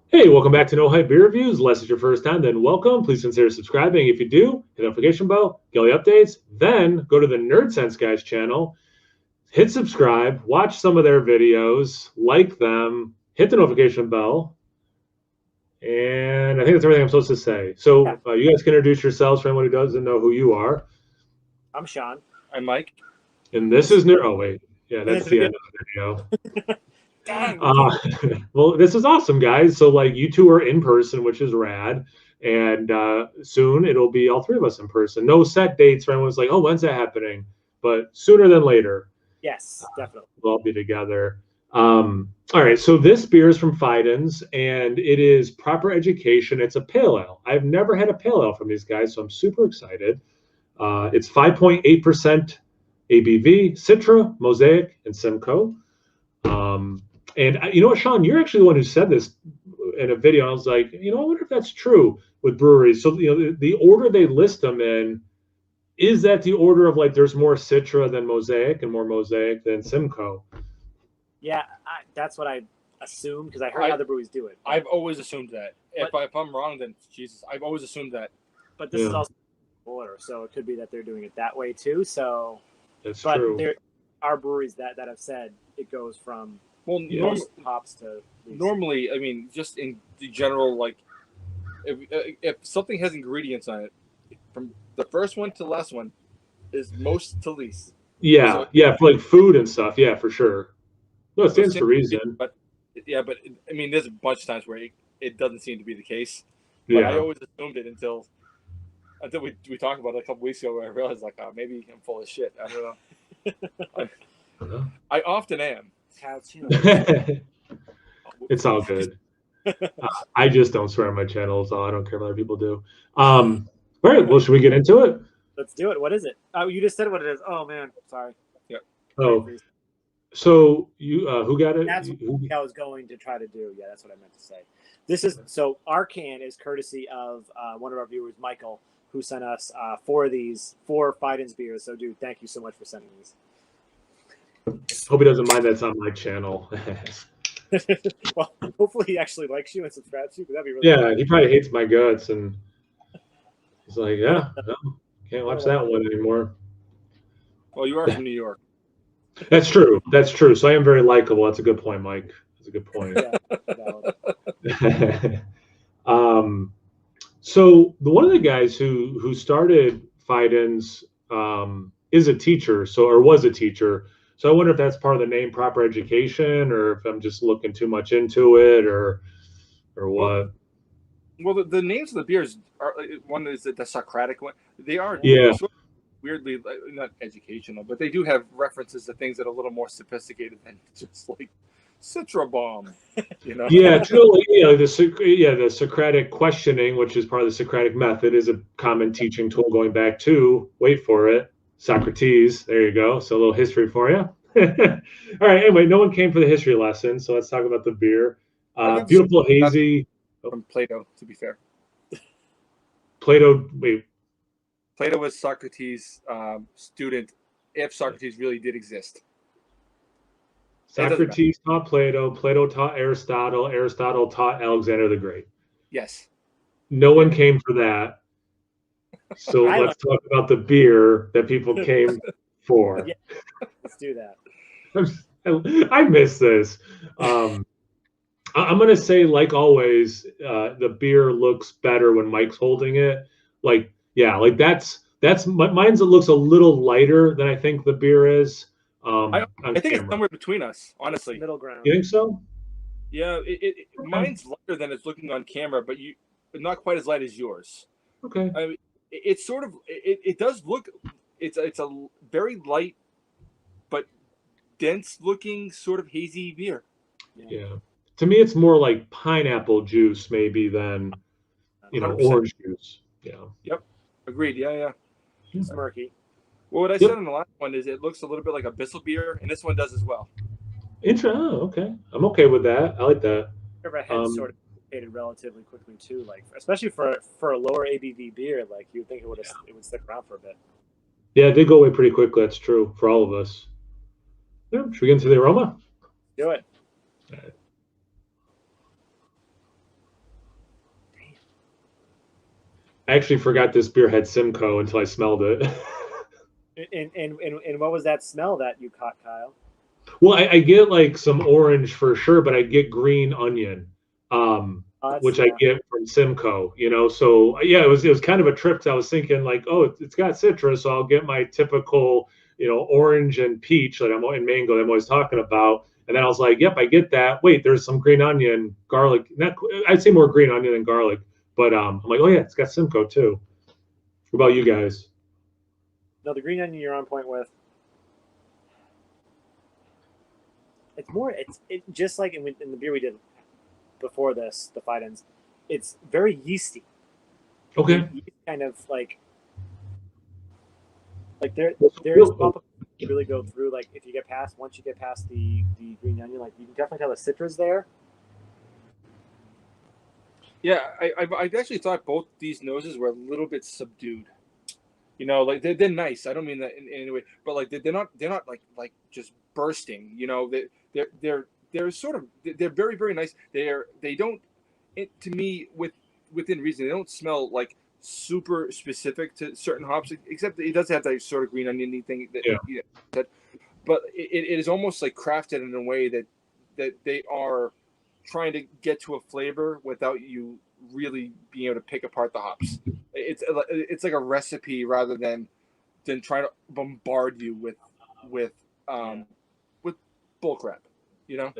Hey, welcome back to No Hype Beer Reviews. Unless it's your first time, then welcome. Please consider subscribing. If you do, hit the notification bell, get all the updates. Then go to the Nerdsense guys channel, hit subscribe, watch some of their videos, like them, hit the notification bell, and I think that's everything I'm supposed to say. Yeah, So you guys can introduce yourselves for anyone who doesn't know who you are. I'm Sean. I'm Mike. And And this this is Nerd. Oh wait, yeah, is that's the the video. end of the video. Dang, we can't. Uh, well, this is awesome, guys. So, like, you two are in person, which is rad. And soon it'll be all three of us in person. No set dates for anyone's like, oh, when's that happening? But sooner than later, Yes, definitely. we'll all be together. All right. So, this beer is from Fidens, and it is Proper Education. It's a pale ale. I've never had a pale ale from these guys, so I'm super excited. It's 5.8% ABV, Citra, Mosaic, and Simcoe. Um, and you know what, Sean, you're actually the one who said this in a video. I was like, I wonder if that's true with breweries. So, the order they list them in, is that the order of like there's more Citra than Mosaic and more Mosaic than Simcoe? Yeah, that's what I assumed because I heard I, other breweries do it. I've always assumed that. But, If I'm wrong, then Jesus, I've always assumed that. but this is Yeah, also order, so it could be that they're doing it that way too. So, that's but true. there are breweries that have said it goes from Well, Yeah. most hops to least. normally, I mean, just in the general, like, if something has ingredients on it, from the first one to the last one, is most to least. Yeah, So, yeah, for like food and stuff. Yeah, for sure. No, it so stands to reason. but yeah, but I mean, there's a bunch of times where it doesn't seem to be the case. But I Yeah. always assumed it until we talked about it a couple weeks ago, where I realized like, oh, maybe I'm full of shit. I don't know. I often am. It's all good. I just don't swear on my channel, so I don't care if other people do. All right, well, should we get into it? Let's do it. What is it? Oh, you just said what it is. Oh man, sorry. Yeah. Oh, so you who got it? That's what I was going to try to do. Yeah, that's what I meant to say. This is so our can is courtesy of one of our viewers, Michael, who sent us four Fidens beers. So, dude, thank you so much for sending these. Hope he doesn't mind that's on my channel. Well, hopefully he actually likes you and subscribes to you. That'd be really Yeah, he probably hates my guts, and he's like, yeah, no, can't watch that one anymore. Well, you are from New York. That's true. That's true. So I am very likable. That's a good point, Mike. That's a good point. Yeah, So one of the guys who started Fidens is a teacher, or was a teacher. So I wonder if that's part of the name Proper Education, or if I'm just looking too much into it, or what. Well, the names of the beers are one is the Socratic one. They are Yeah. sort of weirdly not educational, but they do have references to things that are a little more sophisticated than just like Citra Bomb. Yeah, truly, the Socratic questioning, which is part of the Socratic method, is a common teaching tool going back to, wait for it, Socrates. There you go. So a little history for you. All right. Anyway, no one came for the history lesson, so let's talk about the beer. Beautiful hazy. From Plato, to be fair. Plato. Wait. Plato was Socrates' student, if Socrates really did exist. Socrates taught Plato. Plato taught Aristotle. Aristotle taught Alexander the Great. Yes. No one came for that. So let's talk about the beer that people came for. Yeah, let's do that. I miss this. I'm going to say, like always, the beer looks better when Mike's holding it. Like, yeah, like that's mine's. It looks a little lighter than I think the beer is. I think it's somewhere between us, honestly. Middle ground. You think so? Yeah, mine's lighter than it's looking on camera, but not quite as light as yours. Okay. I mean, it's sort of it does look it's a very light but dense looking sort of hazy beer. Yeah. To me, it's more like pineapple juice maybe than 100%. Orange juice. Yeah. Yep. Agreed. Yeah. It's murky. Well, what I said in the last one is it looks a little bit like a Bissell beer, and this one does as well. Oh, okay. I'm okay with that. I like that. Riverhead sort of faded relatively quickly too, like especially for a lower ABV beer. Like you'd think it would stick around for a bit. Yeah, it did go away pretty quickly. That's true for all of us. Yeah. Should we get into the aroma? Do it. All right. I actually forgot this beer had Simcoe until I smelled it. And what was that smell that you caught, Kyle? Well, I get like some orange for sure, but I get green onion, which I Yeah. get from Simcoe. So yeah, it was kind of a trip. 'Cause I was thinking like, oh, it's got citrus, so I'll get my typical, orange and peach that and mango that I'm always talking about. And then I was like, yep, I get that. Wait, there's some green onion, garlic. Not, I'd say more green onion than garlic, but I'm like, oh yeah, it's got Simcoe too. What about you guys? No, the green onion you're on point with. It's more. It just like in the beer we did before this, the Fidens. It's very yeasty. Okay. Yeast kind of like there's pop really go through. Like if you get past once you get past the green onion, like you can definitely tell the citrus there. Yeah, I actually thought both these noses were a little bit subdued. Like they're nice. I don't mean that in any way, but like they're not like just bursting. They're sort of they're very very nice. They don't to me within reason. They don't smell like super specific to certain hops, except it does have that sort of green oniony thing that Yeah. that. But it is almost like crafted in a way that they are trying to get to a flavor without you really being able to pick apart the hops. It's like a recipe rather than trying to bombard you with with bull crap. No,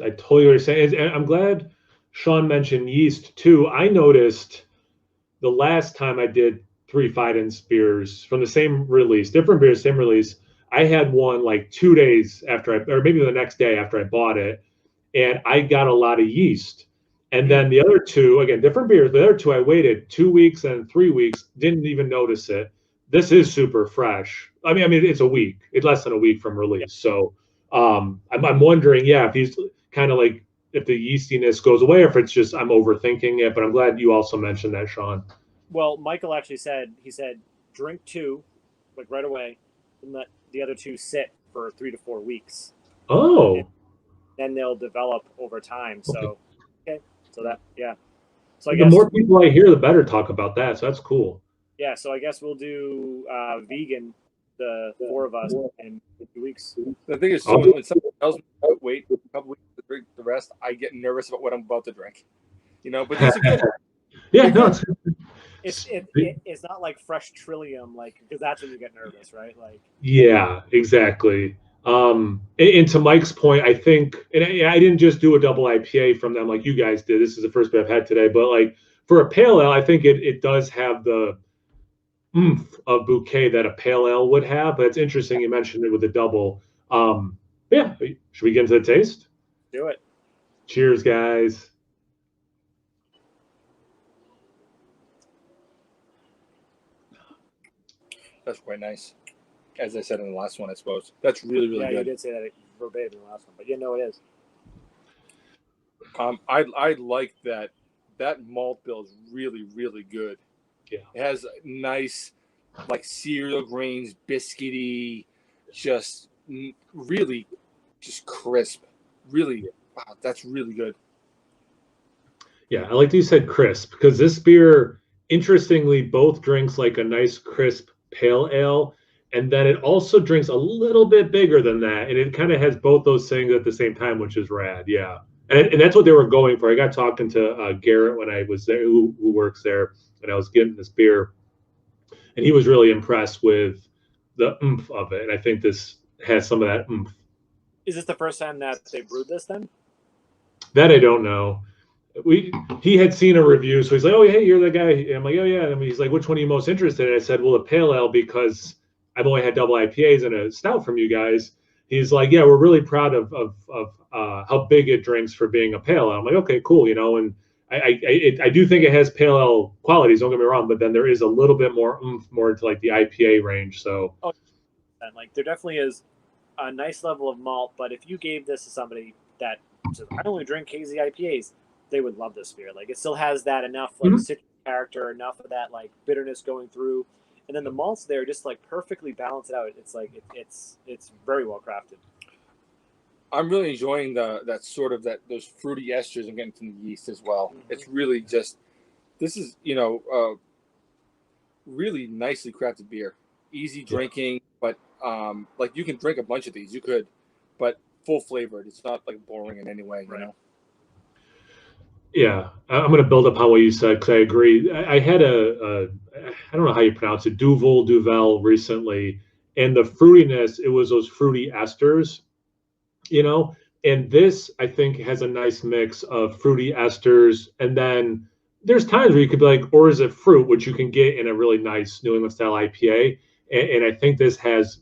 I totally understand. And I'm glad Sean mentioned yeast too. I noticed the last time I did three Fidens beers from the same release, different beers, same release. I had one like 2 days after or maybe the next day after I bought it, and I got a lot of yeast. And then the other two, again, different beers. The other two, I waited 2 weeks and 3 weeks, didn't even notice it. This is super fresh. I mean, it's a week. It's less than a week from Yeah. release. So I'm wondering, yeah, if he's kind of like if the yeastiness goes away, or if it's just I'm overthinking it. But I'm glad you also mentioned that, Sean. Well, Michael actually said drink two, like right away, and let the other two sit for 3 to 4 weeks, and Oh, then they'll develop over time. okay. So okay, so that yeah. So I The guess more people I hear, the better talk about that. So that's cool. yeah. So I guess we'll do vegan, the four of us in 2 weeks. The thing is, I'll so when someone tells me to wait a couple weeks to drink the rest, I get nervous about what I'm about to drink. But these are good. Yeah, no, It's not like fresh Trillium, like because that's when you get nervous, right? Like yeah, exactly. And to Mike's point, I think, and I didn't just do a double IPA from them like you guys did. This is the first beer I've had today, but like for a pale ale, I think it does have the oomph of bouquet that a pale ale would have. But it's interesting you mentioned it with the double. Yeah, should we get into the taste? do it. Cheers, guys. That's quite nice. As I said in the last one, I suppose that's really really Yeah, good. you did say that verbatim in the last one, but no, it is. I like that malt bill is really really good. Yeah, it has nice like cereal grains, biscuity, just really just crisp. Really, wow, that's really good. yeah. I like that you said crisp because this beer, interestingly, both drinks like a nice crisp pale ale, and then it also drinks a little bit bigger than that, and it kind of has both those things at the same time, which is rad. Yeah, and that's what they were going for. I got talking to Garrett when I was there, who works there, and I was getting this beer, and he was really impressed with the oomph of it. And I think this has some of that oomph. Is this the first time that they brewed this then? That I don't know. He had seen a review, so he's like, "Oh, hey, you're the guy." And I'm like, "Oh, yeah." And he's like, "Which one are you most interested in?" I said, "Well, a pale ale because I've only had double IPAs and a stout from you guys." He's like, "Yeah, we're really proud of how big it drinks for being a pale ale." I'm like, "Okay, cool," and I do think it has pale ale qualities. Don't get me wrong, but then there is a little bit more oomph, more into like the IPA range. So Oh, and like there definitely is a nice level of malt, but if you gave this to somebody that says, "I only drink hazy IPAs," they would love this beer. Like it still has that enough like citrus character, enough of that like bitterness going through, and then the malts there just like perfectly balance it out. It's like it's very well crafted. I'm really enjoying that sort of those fruity esters I'm getting from the yeast as well. It's really just this is really nicely crafted beer. Easy drinking, but like you can drink a bunch of these. You could, but full flavored. It's not like boring in any way, you know. Yeah, I'm going to build upon what you said because I agree. I had I don't know how you pronounce it, Duvel recently, and the fruitiness, it was those fruity esters, you know, and this I think has a nice mix of fruity esters, and then there's times where you could be like, or is it fruit, which you can get in a really nice New England style IPA, and I think this has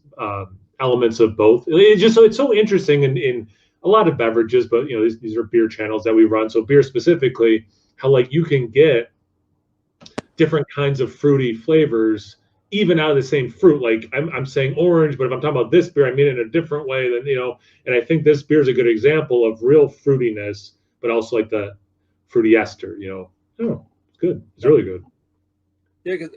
elements of both. It's just it's so interesting in a lot of beverages, but you know these are beer channels that we run. So beer specifically, how like you can get different kinds of fruity flavors even out of the same fruit. Like I'm saying orange, but if I'm talking about this beer, I mean it in a different way than you know. And I think this beer is a good example of real fruitiness, but also like the fruity ester. You know, oh, it's good. It's really good. Yeah, because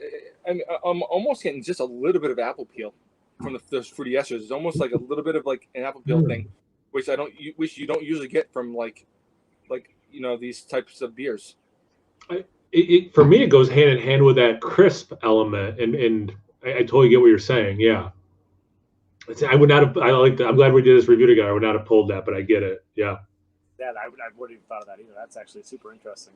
I'm almost getting just a little bit of apple peel from those fruity esters. It's almost like a little bit of like an apple peel thing, which you don't usually get from like you know these types of beers. For me, it goes hand in hand with that crisp element, and I totally get what you're saying. Yeah, I would not have. I like that. I'm glad we did this review together. I would not have pulled that, but I get it. Yeah. Yeah, I wouldn't even thought of that either. That's actually super interesting.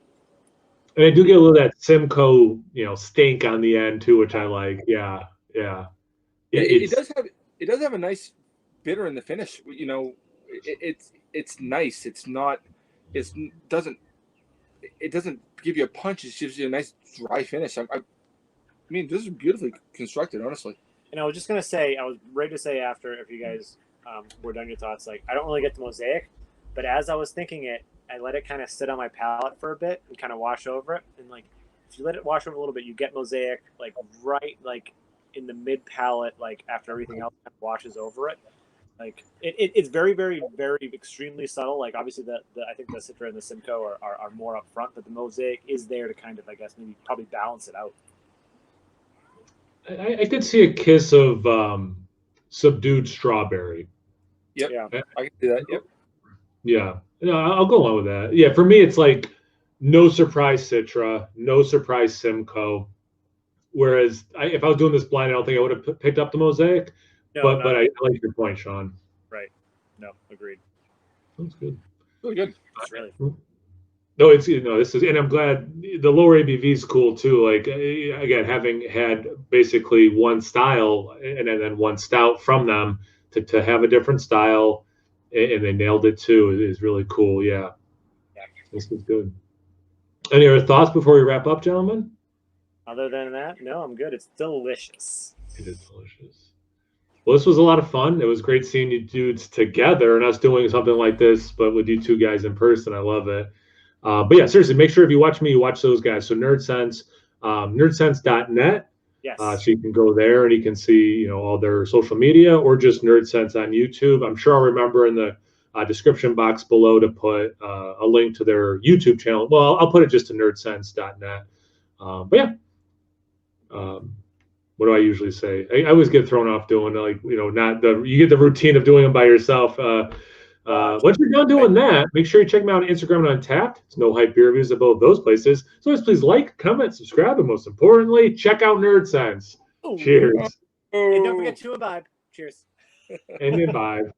And I do get a little of that Simcoe, you know, stink on the end too, which I like. Yeah, yeah. It does have a nice bitter in the finish. You know, it's nice. It doesn't give you a punch. It gives you a nice dry finish. I mean, this is beautifully constructed, honestly. And I was just gonna say, I was ready to say after, if you guys were done your thoughts, like I don't really get the Mosaic, but as I was thinking it, I let it kind of sit on my palate for a bit and kind of wash over it. And like, if you let it wash over a little bit, you get Mosaic like right like in the mid palate, like after everything else kind of washes over it. Like it's very, very, very extremely subtle. Like obviously the I think the Citra and the Simcoe are more up front, but the Mosaic is there to kind of, I guess, maybe probably balance it out. I could see a kiss of subdued strawberry. Yep, Yeah. I can see that. Yep. Yeah, no, I'll go along with that. Yeah, for me, it's like no surprise Citra, no surprise Simcoe. Whereas if I was doing this blind, I don't think I would have picked up the Mosaic. No, but I like your point, Sean. Right. No, agreed. That's good. Really good. It's really. No, it's this is, and I'm glad the lower ABV is cool too. Like again, having had basically one style and then one stout from them to have a different style, and they nailed it too is really cool. Yeah, this is good. Any other thoughts before we wrap up, gentlemen? Other than that, no, I'm good. It's delicious. It is delicious. Well, this was a lot of fun. It was great seeing you dudes together and us doing something like this, but with you two guys in person. I love it. But yeah, seriously, make sure if you watch me, you watch those guys. So Nerdsense, nerdsense.net. Yes. So you can go there and you can see, all their social media or just Nerdsense on YouTube. I'm sure I'll remember in the description box below to put a link to their YouTube channel. Well, I'll put it just to nerdsense.net. But yeah. What do I usually say? I always get thrown off doing you get the routine of doing them by yourself. Once you're done doing that, make sure you check me out on Instagram and Untappd. It's No Hype Beer Reviews at both those places. So always please like, comment, subscribe, and most importantly, check out Nerdsense. Cheers. And don't forget to imbibe. Cheers. And imbibe.